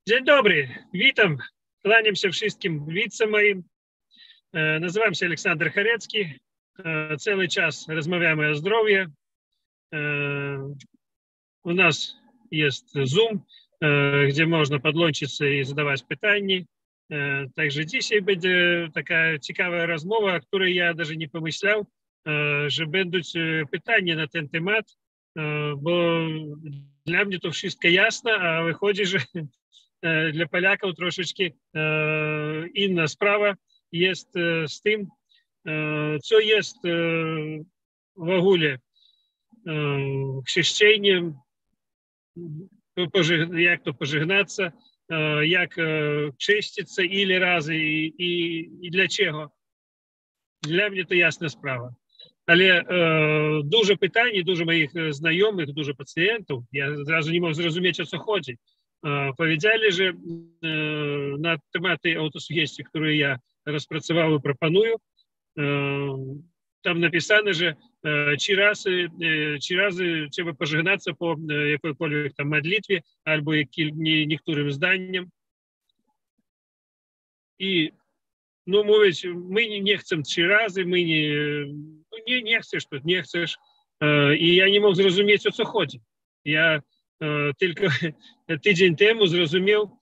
Dzień dobry, witam, kłaniam się wszystkim widzom moim. Nazywam się Aleksander Charecki. Cały czas rozmawiamy o zdrowiu. U nas jest Zoom, gdzie można podłączyć się i zadawać pytania. Także dzisiaj będzie taka ciekawa rozmowa, o której ja даже nie pomyślał, że będą pytania na ten temat, bo dla mnie to wszystko jasne, a wychodzi, że dla Polaków troszeczkę inna sprawa jest z tym, co jest w ogóle chrześcijaniem, jak to pożegnаться, jak chrzcić ile razy i dlaczego. Dla mnie to jasna sprawa. Ale dużo pytań, dużo moich znajomych, dużo pacjentów, ja zrazu nie mogę zrozumieć, o co chodzi. Powiedzieli, że na tematy autosugestii, które ja rozpracowал i proponuję, tam napisane, że trzy razy trzeba pożegnаться po jakiejkolwiek tam modlitwie albo niektórym zdaniem. I no mówić, my nie chcemy 3 razy, my nie chcesz тут, nie chcesz. I ja nie mógł zrozumieć, o co chodzi. Ja tylko tydzień temu zrozumiał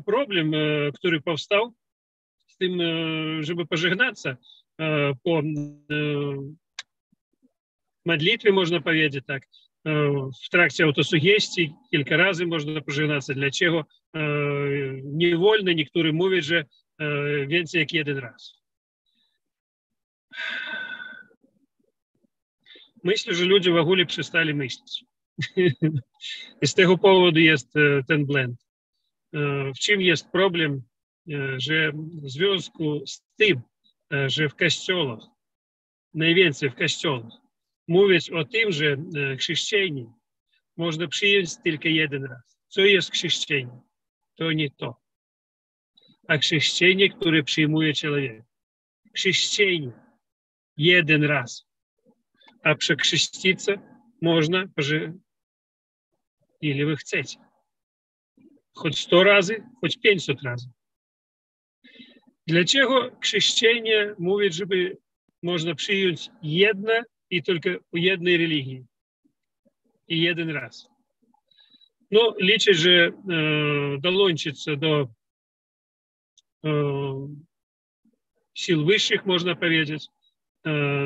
problem, który powstał z tym, żeby pożegnаться po modlitwie, można powiedzieć tak. W trakcie autosugestii kilka razy można pożegnаться. Dlaczego nie wolno niektórym mówić, że więcej jak jeden raz. Myślę, że ludzie w ogóle przestali myśleć. I z tego powodu jest ten blend. W czym jest problem, że w związku z tym, że w kościołach, najwięcej w kościołach, mówić o tym, że chrześcijanin można przyjąć tylko jeden raz. Co jest chrześcijanin? To nie to. A chrześcijanin, który przyjmuje człowieka. Chrześcijanin jeden raz. A przekrzyściться można, ile wy chcecie. Choć 100 razy, choć 500 razy. Dlaczego chrześcijanie mówią, żeby można przyjąć jedno i tylko u jednej religii? I jeden raz. No, liczę, że dołączyться do sił wyższych, można powiedzieć,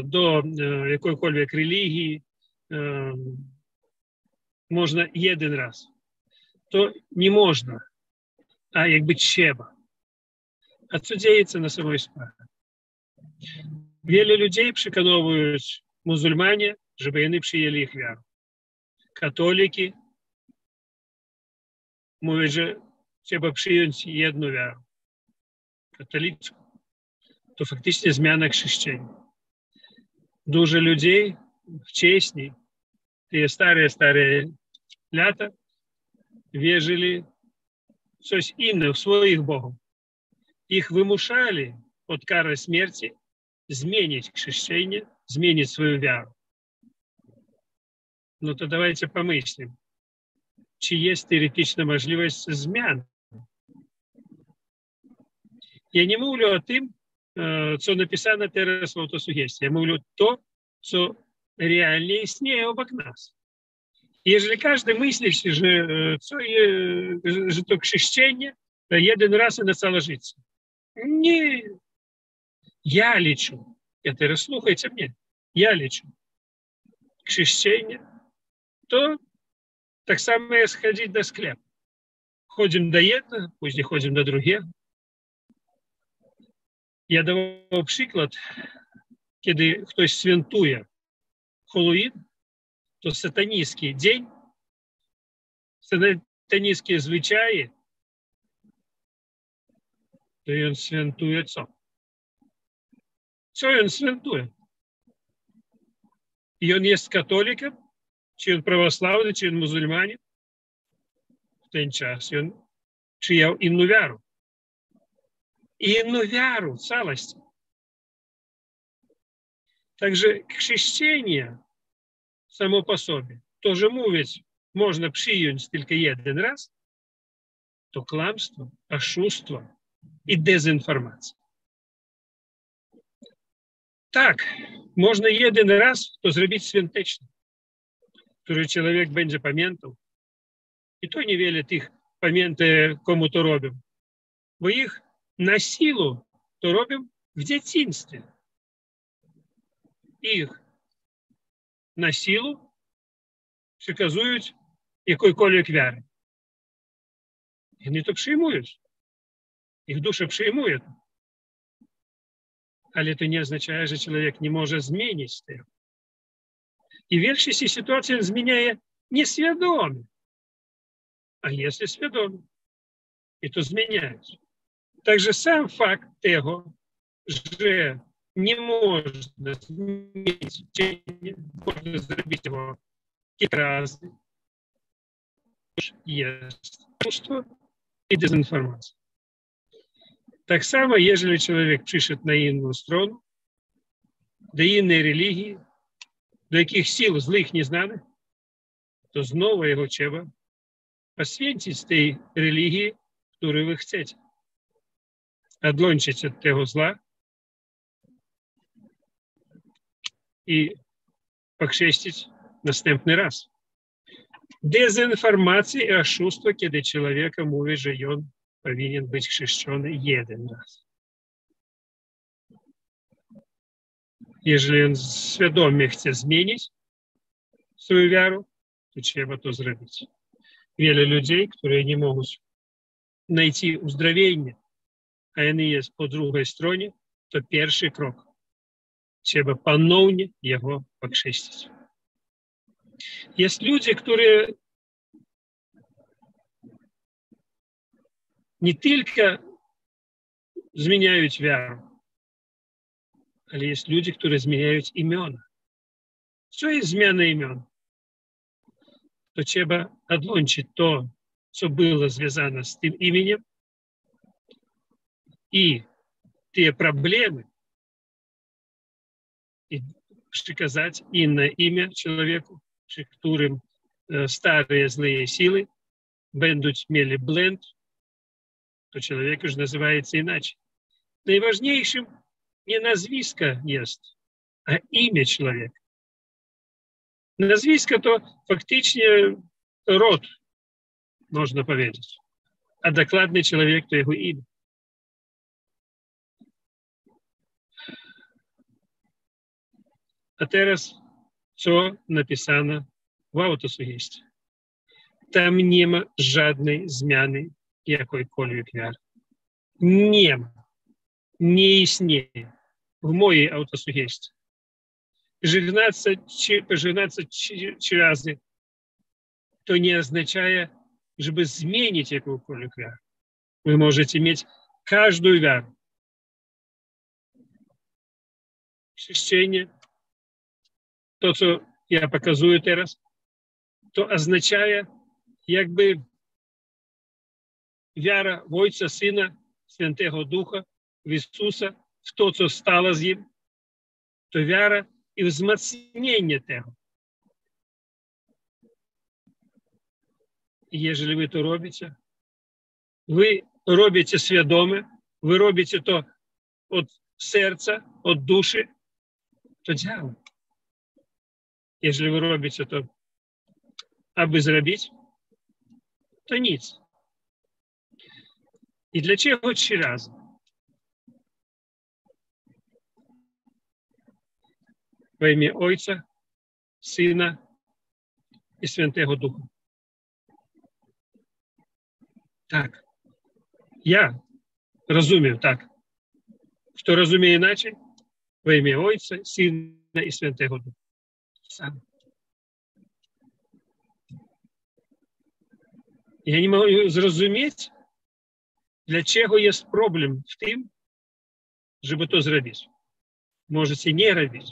do jakiejkolwiek religii można jeden raz. To nie można, a jakby trzeba. A co dzieje się na samej sprawie? Wiele ludzi przekonują muzułmanie, żeby oni przyjęli ich wiarę. Katoliki mówią, że trzeba przyjąć jedną wiarę. Katolicką. To faktycznie zmiana chrześcijan. Dużo ludzi wcześniej, te stare lata, wierzyli w coś innego, w swoich bogów. Ich wymuszali pod karą śmierci zmienić chrześcijanie, zmienić swoją wiarę. No to давайте pomyślimy, czy jest teoretyczna możliwość zmian. Ja nie mówię o tym, co napisane teraz w autosugestii. Ja mówię to, co realnie istnieje obok nas. Jeżeli każdy myśli, że to chrześcijanie jeden raz i na całe życie. Nie. Ja liczу. Teraz słuchajcie mnie. Ja liczу. Chrześcijanie to tak samo jest chodzić do sklepu. Chodzimy do jednego, później chodzimy do drugiego. Ja dawał przykład, kiedy ktoś świętuje Halloween, to satanicki dzień, satanickie zwyczaje, to on świętuje co? Co on świętuje? I on jest katolikiem, czy on prawosławny, czy on muzułmanin? W ten czas on przyjął inną wiarę. Inną wiarę w całości. Także chrześcijanie само по sobie, тоже mówić, można przyjąć tylko jeden raz, то кламство, ошуство і дезінформація. Так, можна один раз то зробити святочно, który чоловік буде пам'ятав, і то невеле тих пам'яти кому-то робимо, бо їх на силу то робимо в дитинстві. Їх на силу приказують якої-колік віри. І вони то приймують. Їх душа приймує. Але це не означає, що чоловік не може змінити це. І в більшості ситуацій він зміняє несвідомо. А якщо свідомо, і то зміняється. Также сам факт того, що не можна змінити, можна зробити його кілька разів, є чувство і дезінформація. Так само, якщо чоловік пише на інну сторону, до іншої релігії, до яких сил злих незнаних, то знову його треба посвятити з тієї релігії, яку ви хочете. Отлончить від того зла і покшестить наступний раз. Дезінформація і ошуство, коли чоловік мовить, що він повинен бути хрещений один раз. Якщо він свідомо хоче змінити свою віру, то треба то зробити. Віля людей, які не можуть знайти уздоровлення, а вони є по другій стороні, то перший крок. Треба поновно його покшестити. Є люди, які не тільки зміняють віру, але є люди, які зміняють імена. Що є зміна імен? То треба відлучити то, що було зв'язано з тим іменем, і ті проблеми, і приказати інне ім'я чоловіку, при якому старі злі сили будуть мали бленд, то чоловік уже називається іначе. Найважнішим не назвиска є, а ім'я чоловіка. Назвиска то фактично род, можна powiedzieć, а докладний чоловік то його ім'я. А зараз, що написано в аутосугестії. Там нема жодної зміни якої-колік віри. Нема. Не існує в моїй аутосугестії. Жигнаться рази то не означає, щоб змінити яку-колік віру. Ви можете мати кожну віру. Хрещення, то, що я показую зараз, то означає, якби віра в Отця, Сина, Святого Духа, в Ісуса, в то, що стало з ним, то віра і взмацнення того. І якщо ви то робите, ви робите свідомо, ви робите то від серця, від душі, то дякую. Якщо ви робите то, аби зробити, то ніц. І для чого ще раз? Во ім'я Отця, Сина і Святого Духа. Так. Я розумію так. Хто розуміє іначе? Во ім'я Отця, Сина і Святого Духа. Сам. Я не можу зрозуміти, для чого є проблем в тим, щоб то зробити. Можете не робити.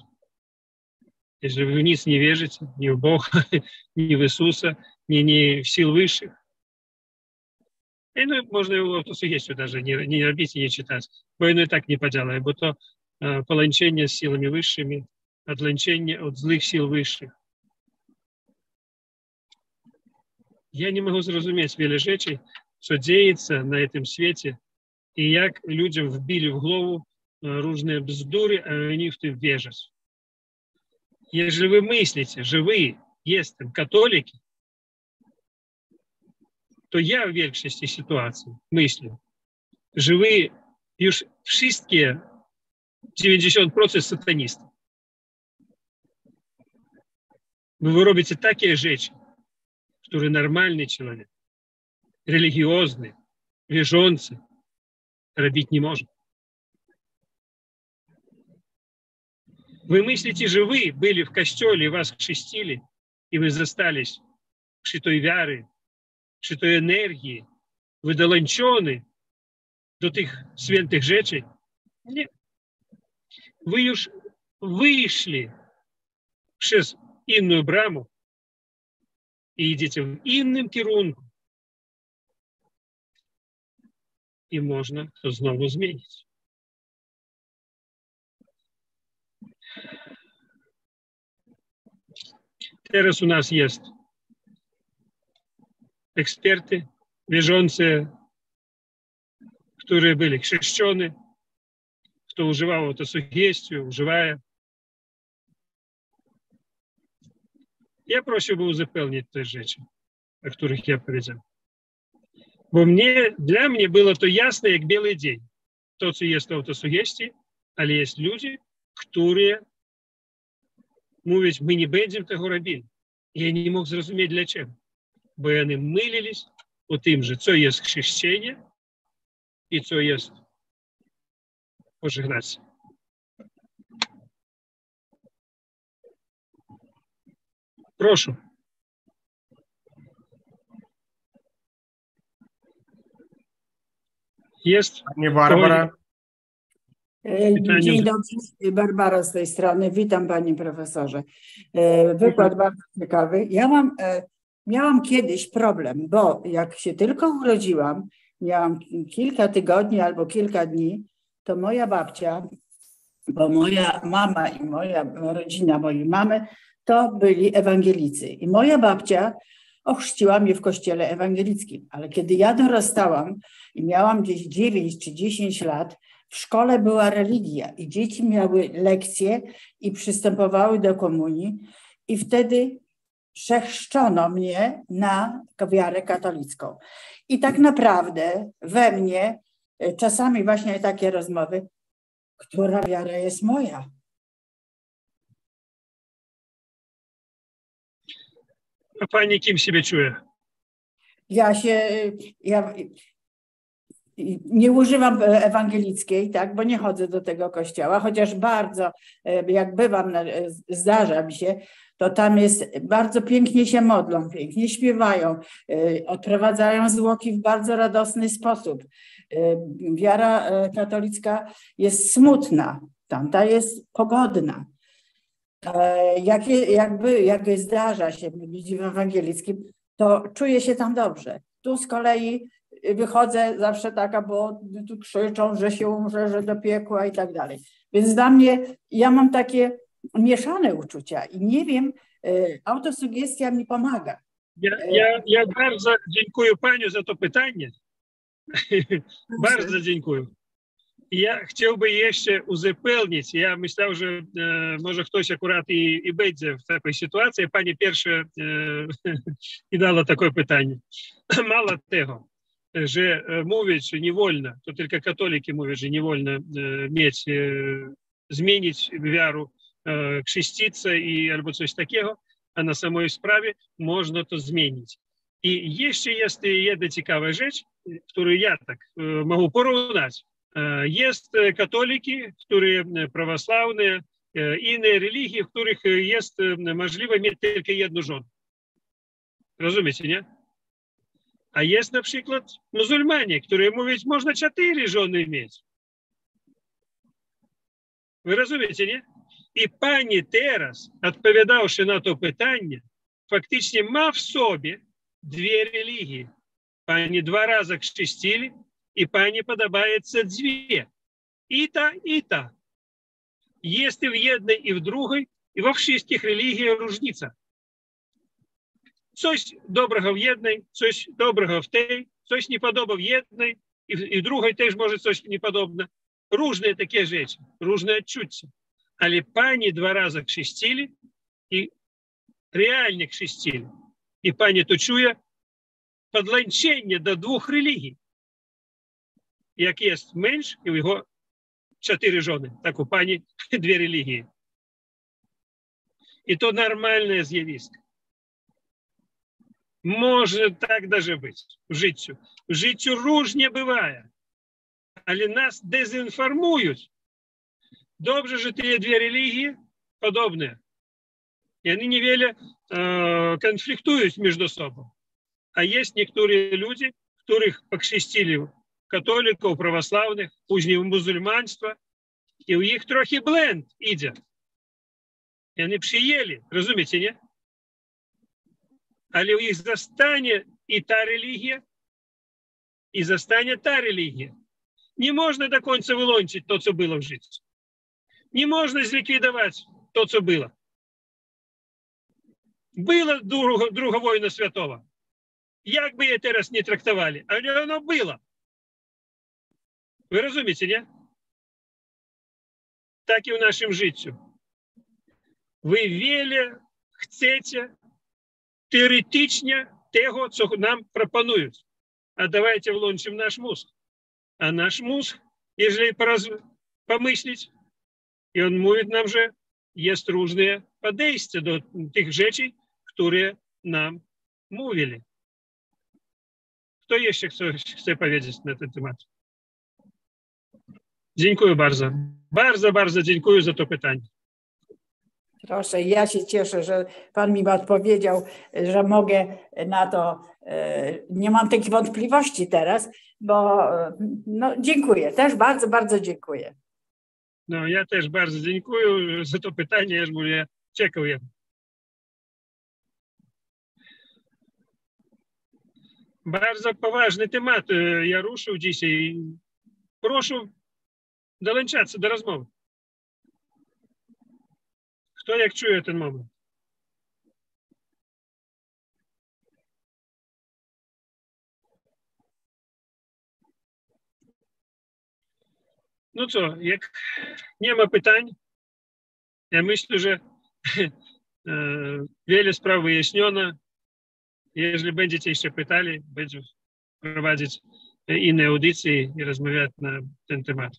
Если вы вниз не вяжете, ни в Бога, ни в Иисуса, ни в сил высших. И ну, можно его автосугестию даже не робить и не читать. Бо и так не поделаю, бо то полончение с силами высшими, отлончение от злых сил высших. Я не могу зрозуміти віля речей, что деется на этом свете, и как людям вбили в голову różne bzdury, a они в tym wierzą. Jeżeli вы мыслите, że вы jestem katoliki, to ja w większości sytuacji myślę, że wy już wszystkie 90% satanistów. Wy robicie takie rzeczy, które normalny człowiek, religijny, wierzący robić nie może. Вы мыслите, że вы были в костеле, вас крестили, и вы застались przy tej wiary, przy tej energii, wydolęczony do tych świętych rzeczy. Nie. Wy już wyszli przez inną bramę i idziecie w innym kierunku. I można to znowu zmienić. Teraz u nas jest eksperty, wierzący, którzy byli chrzeszczeni, kto używał autosugestii, używa. Ja prosiłbym uzupełnić te rzeczy, o których ja powiedział. Bo dla mnie było to jasne jak biały dzień. To, co jest autosugestii, ale jest ludzie, którzy mówią, my nie będziemy tego robili. Ja nie mógł zrozumieć dlaczego. Bo oni mylili o tym, że co jest chrzeszczenie i co jest pożegnać. Proszę. Jest? Pani Barbara. Dzień dobry, Barbara z tej strony. Witam panie profesorze. Wykład bardzo ciekawy. Ja miałam kiedyś problem, bo jak się tylko urodziłam, miałam kilka tygodni albo kilka dni, to moja babcia, bo moja mama i moja rodzina mojej mamy to byli ewangelicy. I moja babcia ochrzciła mnie w kościele ewangelickim. Ale kiedy ja dorastałam i miałam gdzieś 9 czy 10 lat, w szkole była religia i dzieci miały lekcje i przystępowały do komunii i wtedy przechrzczono mnie na wiarę katolicką. I tak naprawdę we mnie czasami właśnie takie rozmowy, która wiara jest moja. A pani kim siebie czuje? Ja nie używam ewangelickiej, tak, bo nie chodzę do tego kościoła, chociaż bardzo, jak bywam, zdarza mi się, to tam jest, bardzo pięknie się modlą, pięknie śpiewają, odprowadzają zwłoki w bardzo radosny sposób. Wiara katolicka jest smutna, tamta jest pogodna. Jak zdarza się być w ewangelickim, to czuję się tam dobrze. Tu z kolei wychodzę zawsze taka, bo tu krzyczą, że się umrze, że do piekła i tak dalej. Więc dla mnie, ja mam takie mieszane uczucia i nie wiem, autosugestia mi pomaga. Ja bardzo dziękuję paniu za to pytanie. Bardzo dziękuję. Ja chciałbym jeszcze uzupełnić. Ja myślał, że może ktoś akurat i będzie w takiej sytuacji. Pani pierwsza i dała takie pytanie. Mało tego, że mówić, że nie wolno, to tylko katoliki mówią, że nie wolno mieć, zmienić wiarę, chrzcić i albo coś takiego, a na samej sprawie można to zmienić. I jeszcze jest jedna ciekawa rzecz, którą ja tak mogę porównać. Jest katoliki, które prawosławne, inne religie, w których jest możliwe mieć tylko jedną żonę. Rozumiecie, nie? A jest na przykład muzułmanie, które mówią, że można 4 żony mieć. Wy rozumiecie, nie? I pani teraz, odpowiadawszy na to pytanie, faktycznie ma w sobie 2 religie. Pani 2 razy chrzcili i pani podobaється 2. I ta. Jest i w jednej, i w drugiej, i we wszystkich religiach różnica. Coś dobrego w jednej, coś dobrego w tej, coś nie podoba w jednej, i w drugiej też może coś niepodobne. Różne takie rzeczy, różne odczucia. Ale Pani 2 razy chrzcili i realnie chrzcili. I Pani to czuje podłączenie do 2 religii. Jak jest męż i u jego 4 żony, tak u Pani 2 religii. I to normalne zjawisko. Może tak даже być w życiu. W życiu różnie bywa, ale nas dezinformują. Dobrze, że te 2 religii podobne. I one niewiele konfliktują między sobą. A jest niektórzy ludzie, których pokrzystili katolików, prawosławnych, później muzułmaństwa, i u nich trochę blend idzie. I oni przyjęli, rozumiecie, nie? Ale у них zostanie и та религия, и zostanie та религия. Не можно до конца вылончить то, что было в жизни. Не можно зликвидовать то, что было. Было Друга война святого. Як бы это раз не трактовали, але оно было. Вы разумеете, не? Так и в нашем житті. Ви віля хочете теоретично того, що нам пропонують. А давайте влончим наш мозг. А наш мозг, если помыслить, и он говорит нам же, есть różne подействия до тех rzeczy, które nam mówili. Kto jeszcze chce powiedzieć na ten temat? Dziękuję bardzo. Bardzo dziękuję za to pytanie. Proszę, ja się cieszę, że Pan mi odpowiedział, że mogę na to, nie mam takich wątpliwości teraz, bo no, dziękuję, też bardzo dziękuję. No, ja też bardzo dziękuję za to pytanie, ja mówię, czekałem. Bardzo poważny temat ja ruszył dzisiaj. Proszę dołączać do rozmowy. Kto jak czuje ten moment? No co, jak nie ma pytań, ja myślę, że wiele spraw wyjaśniono. Jeżeli będziecie jeszcze pytali, będziemy prowadzić inne audycje i rozmawiać na ten temat.